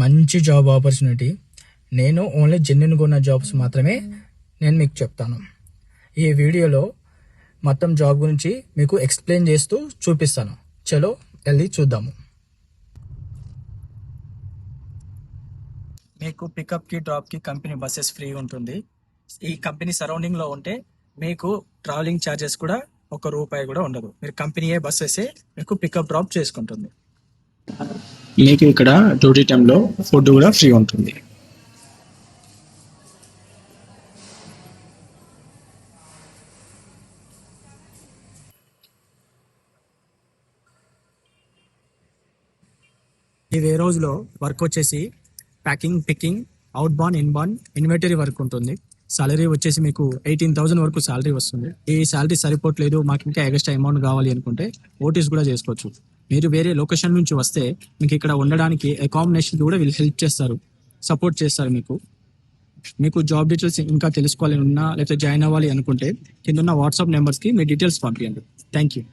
మంచి job opportunity. నేను only జెన్యున్గా ఉన్న జాబ్స్ మాత్రమే నేను మీకు చెప్తాను. ఈ వీడియోలో మొత్తం జాబ్ గురించి మీకు ఎక్స్ప్లెయిన్ చేస్తూ చూపిస్తాను. చలో వెళ్ళి చూద్దాము. మీకు పికప్కి డ్రాప్కి కంపెనీ బస్సెస్ ఫ్రీ ఉంటుంది. ఈ కంపెనీ సరౌండింగ్లో ఉంటే మీకు ట్రావెలింగ్ ఛార్జెస్ కూడా ₹1 కూడా ఉండదు. మీరు కంపెనీయే బస్సెసే మీకు పికప్ డ్రాప్ చేసుకుంటుంది. మీకు ఇక్కడ డ్యూటీ టైంలో ఫుడ్ కూడా ఫ్రీ ఉంటుంది. ఈ వేరోజ్లో వర్క్ వచ్చేసి packing, picking, outbound, inbound, inventory work ఉంటుంది. సాలరీ వచ్చేసి మీకు 18,000 వరకు సాలరీ వస్తుంది. ఈ సాలరీ సరిపోవట్లేదు, మాకు ఇంకా ఎక్స్ట్రా అమౌంట్ కావాలి అనుకుంటే ఓటీస్ కూడా చేసుకోవచ్చు. మీరు వేరే లొకేషన్ నుంచి వస్తే మీకు ఇక్కడ ఉండడానికి అకామిడేషన్ కూడా వీళ్ళు హెల్ప్ చేస్తారు, సపోర్ట్ చేస్తారు. మీకు జాబ్ డీటెయిల్స్ ఇంకా తెలుసుకోవాలి ఉన్నా లేకపోతే జాయిన్ అవ్వాలి అనుకుంటే కింద ఉన్న వాట్సాప్ నెంబర్స్కి మీ డీటెయిల్స్ పంపించండి. Thank you.